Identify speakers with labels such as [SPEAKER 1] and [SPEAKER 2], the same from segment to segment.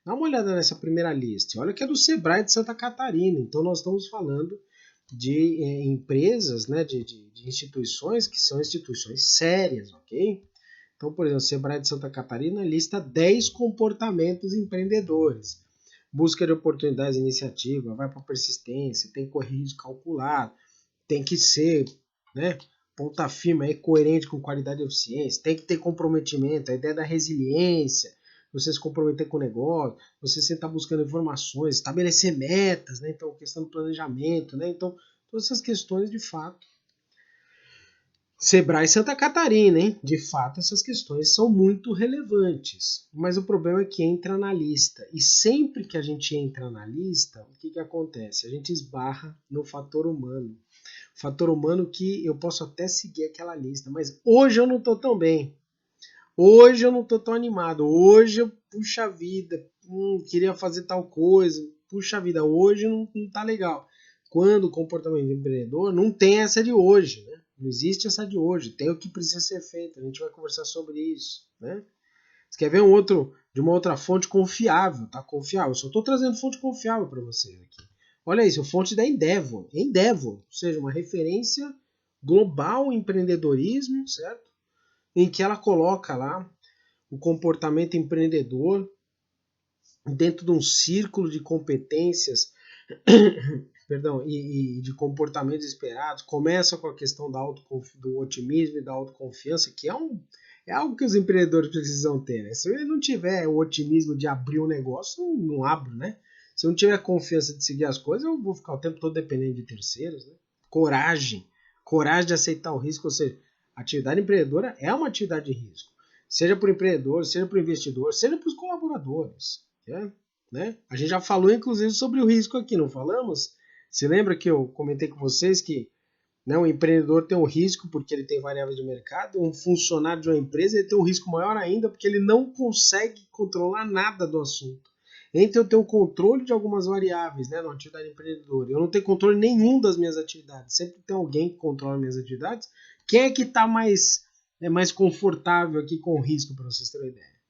[SPEAKER 1] Dá uma olhada nessa primeira lista. Olha que é do Sebrae de Santa Catarina. Então nós estamos falando de empresas, né, de instituições que são instituições sérias, ok? Então, por exemplo, o Sebrae de Santa Catarina lista 10 comportamentos empreendedores. Busca de oportunidades e iniciativa, vai para persistência, tem que correr risco calculado, tem que ser, né, ponta firme, coerente com qualidade e eficiência, tem que ter comprometimento, a ideia da resiliência, você se comprometer com o negócio, você sempre estar buscando informações, estabelecer metas, né, então questão do planejamento, né, então todas essas questões de fato. Sebrae Santa Catarina, hein? De fato, essas questões são muito relevantes. Mas o problema é que entra na lista. E sempre que a gente entra na lista, o que acontece? A gente esbarra no fator humano. O fator humano que eu posso até seguir aquela lista, mas hoje eu não estou tão bem. Hoje eu não estou tão animado. Hoje eu, puxa vida, queria fazer tal coisa. Puxa vida, hoje não tá legal. Quando o comportamento do empreendedor não tem essa de hoje, né? Não existe essa de hoje. Tem o que precisa ser feito. A gente vai conversar sobre isso, né? Você quer ver de uma outra fonte confiável, tá? Confiável. Eu só estou trazendo fonte confiável para vocês aqui. Olha isso, fonte da Endeavor. Endeavor, ou seja, uma referência global em empreendedorismo, certo? Em que ela coloca lá o comportamento empreendedor dentro de um círculo de competências perdão, e de comportamentos esperados. Começa com a questão do otimismo e da autoconfiança, que é algo que os empreendedores precisam ter. Né? Se ele não tiver o otimismo de abrir um negócio, não abro, né? Se eu não tiver confiança de seguir as coisas, eu vou ficar o tempo todo dependendo de terceiros. Né? Coragem de aceitar o risco, ou seja, a atividade empreendedora é uma atividade de risco. Seja para o empreendedor, seja para o investidor, seja para os colaboradores. Né? A gente já falou, inclusive, sobre o risco aqui, não falamos? Se lembra que eu comentei com vocês que, né, o empreendedor tem um risco porque ele tem variáveis de mercado, um funcionário de uma empresa ele tem um risco maior ainda porque ele não consegue controlar nada do assunto. Entre eu ter o controle de algumas variáveis, né, na atividade empreendedora, eu não tenho controle nenhum das minhas atividades, sempre tem alguém que controla minhas atividades. Quem é que está mais confortável aqui com o risco, para vocês terem uma ideia?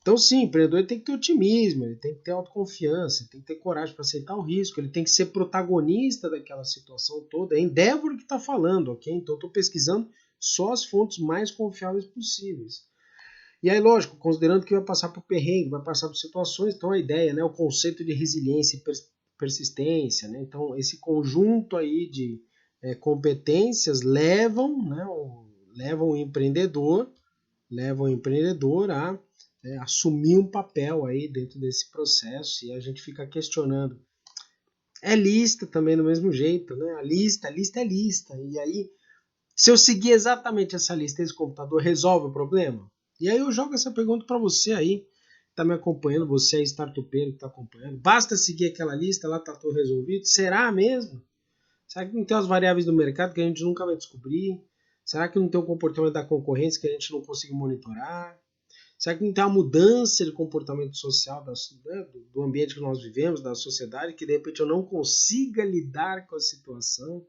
[SPEAKER 1] Então, sim, o empreendedor tem que ter otimismo, ele tem que ter autoconfiança, ele tem que ter coragem para aceitar o risco, ele tem que ser protagonista daquela situação toda. É Endeavor que está falando, ok? Então, eu estou pesquisando só as fontes mais confiáveis possíveis. E aí, lógico, considerando que vai passar por perrengue, vai passar por situações, então a ideia, né, o conceito de resiliência e persistência, né? Então, esse conjunto aí de competências levam o empreendedor a assumir um papel aí dentro desse processo e a gente fica questionando. É lista também do mesmo jeito, né? A lista é lista. E aí, se eu seguir exatamente essa lista, esse computador resolve o problema? E aí eu jogo essa pergunta para você aí, que está me acompanhando, você aí, startupeiro que está acompanhando. Basta seguir aquela lista, lá está tudo resolvido? Será mesmo? Será que não tem as variáveis do mercado que a gente nunca vai descobrir? Será que não tem o comportamento da concorrência que a gente não consegue monitorar? Será que não tem uma mudança de comportamento social do ambiente que nós vivemos, da sociedade, que de repente eu não consiga lidar com a situação?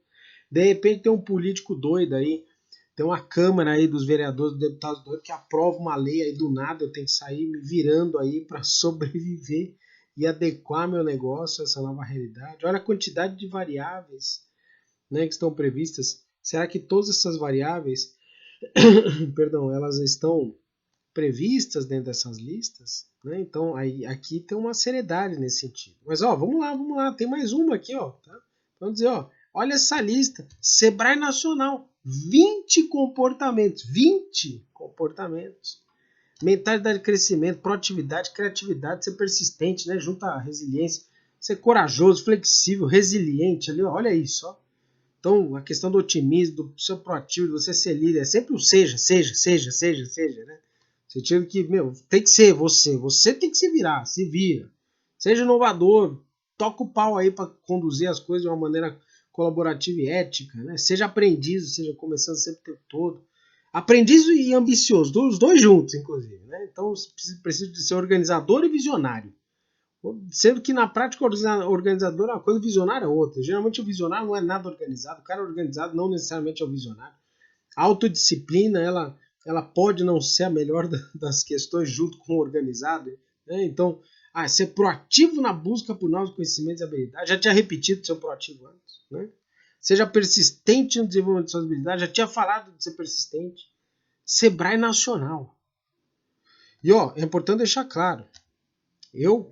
[SPEAKER 1] De repente tem um político doido aí, tem uma Câmara aí dos vereadores, dos deputados doidos, que aprova uma lei aí do nada, eu tenho que sair me virando aí para sobreviver e adequar meu negócio a essa nova realidade. Olha a quantidade de variáveis, né, que estão previstas. Será que todas essas variáveis, perdão, elas estão previstas dentro dessas listas, né? Então aí, aqui tem uma seriedade nesse sentido. Mas ó, vamos lá, tem mais uma aqui, ó. Tá? Vamos dizer, ó, olha essa lista, Sebrae Nacional, 20 comportamentos, 20 comportamentos. Mentalidade de crescimento, proatividade, criatividade, ser persistente, né? Junto à resiliência, ser corajoso, flexível, resiliente, ali, ó, olha isso, ó. Então, a questão do otimismo, do ser proativo, de você ser líder, é sempre o seja, né? Sentido que, tem que ser você tem que se virar, se vira. Seja inovador, toca o pau aí para conduzir as coisas de uma maneira colaborativa e ética, né? Seja aprendiz, seja começando sempre o tempo todo. Aprendiz e ambicioso, os dois juntos, inclusive, né? Então, precisa de ser organizador e visionário. Sendo que na prática organizador é uma coisa, visionário é outra. Geralmente o visionário não é nada organizado, o cara organizado não necessariamente é o visionário. A autodisciplina, ela pode não ser a melhor das questões junto com o organizado. Né? Então, Ser proativo na busca por novos conhecimentos e habilidades. Já tinha repetido ser proativo antes, né? Seja persistente no desenvolvimento de suas habilidades. Já tinha falado de ser persistente. Sebrae Nacional. E é importante deixar claro, eu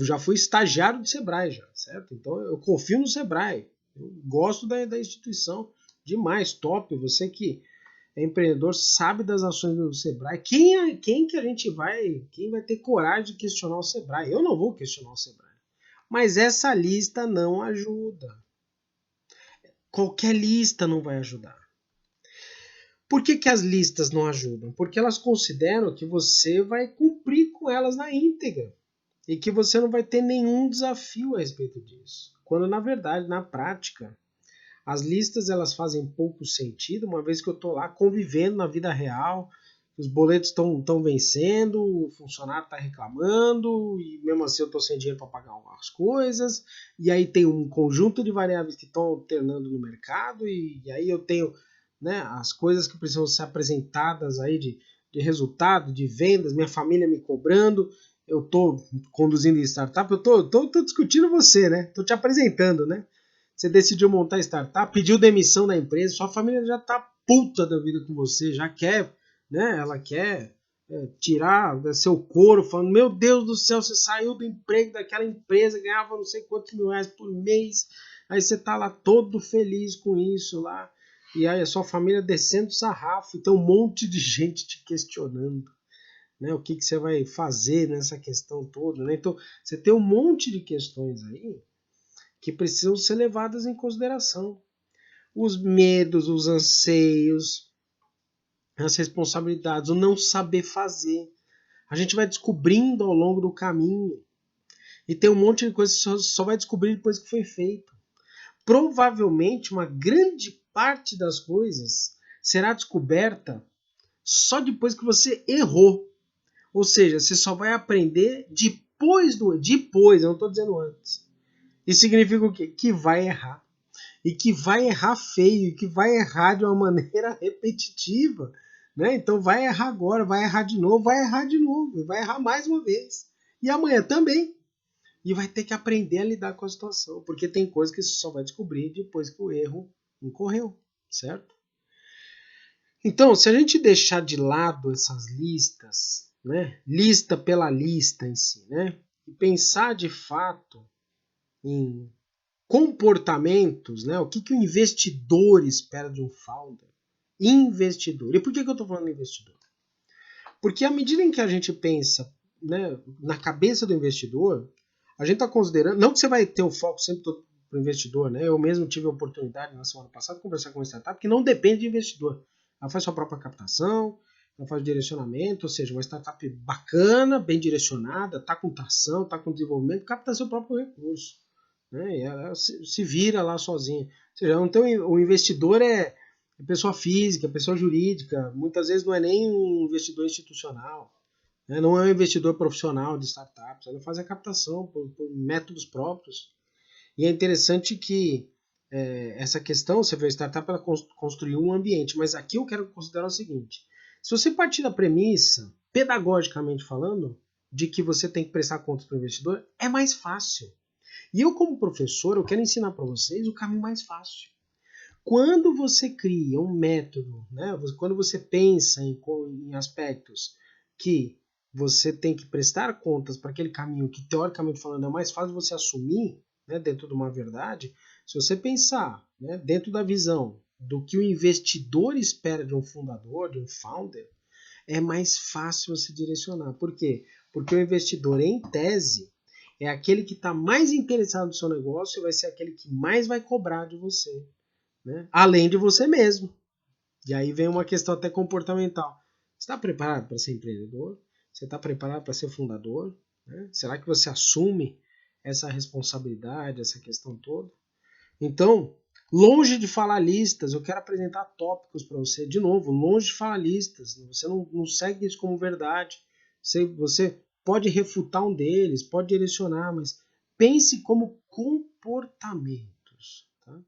[SPEAKER 1] já fui estagiário do Sebrae, já, certo? Então eu confio no Sebrae. Eu gosto da instituição demais, top. Você que é empreendedor, sabe das ações do Sebrae. Quem vai ter coragem de questionar o Sebrae? Eu não vou questionar o Sebrae. Mas essa lista não ajuda. Qualquer lista não vai ajudar. Por que as listas não ajudam? Porque elas consideram que você vai cumprir com elas na íntegra. E que você não vai ter nenhum desafio a respeito disso. Quando, na verdade, na prática, as listas elas fazem pouco sentido, uma vez que eu estou lá convivendo na vida real, os boletos estão vencendo, o funcionário está reclamando, e mesmo assim eu estou sem dinheiro para pagar algumas coisas, e aí tem um conjunto de variáveis que estão alternando no mercado, e aí eu tenho, né, as coisas que precisam ser apresentadas aí de resultado, de vendas, minha família me cobrando. Eu estou conduzindo startup, eu tô discutindo você, né? Estou te apresentando, né? Você decidiu montar startup, pediu demissão da empresa, sua família já tá puta da vida com você, já quer, né? Ela quer tirar seu couro, falando, meu Deus do céu, você saiu do emprego daquela empresa, ganhava não sei quantos mil reais por mês, aí você tá lá todo feliz com isso lá, e aí a sua família descendo o sarrafo, e tem um monte de gente te questionando. Né, o que você vai fazer nessa questão toda, né? Então você tem um monte de questões aí que precisam ser levadas em consideração. Os medos, os anseios, as responsabilidades, o não saber fazer. A gente vai descobrindo ao longo do caminho. E tem um monte de coisa que só vai descobrir depois que foi feito. Provavelmente uma grande parte das coisas será descoberta só depois que você errou. Ou seja, você só vai aprender depois, eu não estou dizendo antes. Isso significa o quê? Que vai errar. E que vai errar feio, que vai errar de uma maneira repetitiva. Né? Então vai errar agora, vai errar de novo, vai errar mais uma vez. E amanhã também. E vai ter que aprender a lidar com a situação, porque tem coisas que você só vai descobrir depois que o erro ocorreu, certo? Então, se a gente deixar de lado essas listas, né, lista pela lista em si, né, e pensar de fato em comportamentos, né, o que o investidor espera de um founder? Investidor. E por que eu estou falando investidor? Porque à medida em que a gente pensa, né, na cabeça do investidor, a gente está considerando, não que você vai ter o foco sempre todo para o investidor, né? Eu mesmo tive a oportunidade na semana passada de conversar com uma startup que não depende de investidor. Ela faz sua própria captação, ela faz direcionamento, ou seja, uma startup bacana, bem direcionada, está com tração, está com desenvolvimento, capta seu próprio recurso. Né? E ela se vira lá sozinha. Ou seja, então o investidor é pessoa física, pessoa jurídica, muitas vezes não é nem um investidor institucional, né? Não é um investidor profissional de startups, ela faz a captação por métodos próprios. E é interessante que essa questão, você vê a startup, ela construiu um ambiente, mas aqui eu quero considerar o seguinte, se você partir da premissa, pedagogicamente falando, de que você tem que prestar contas para o investidor, é mais fácil. E eu, como professor, eu quero ensinar para vocês o caminho mais fácil. Quando você cria um método, né, quando você pensa em aspectos que você tem que prestar contas para aquele caminho que, teoricamente falando, é mais fácil você assumir, né, dentro de uma verdade, se você pensar, né, dentro da visão do que o investidor espera de um fundador, de um founder, é mais fácil você direcionar. Por quê? Porque o investidor, em tese, é aquele que está mais interessado no seu negócio e vai ser aquele que mais vai cobrar de você. Né? Além de você mesmo. E aí vem uma questão até comportamental. Você está preparado para ser empreendedor? Você está preparado para ser fundador? Né? Será que você assume essa responsabilidade, essa questão toda? Então, longe de falar listas, eu quero apresentar tópicos para você. De novo, longe de falar listas. Você não segue isso como verdade. Você pode refutar um deles, pode direcionar, mas pense como comportamentos. Tá?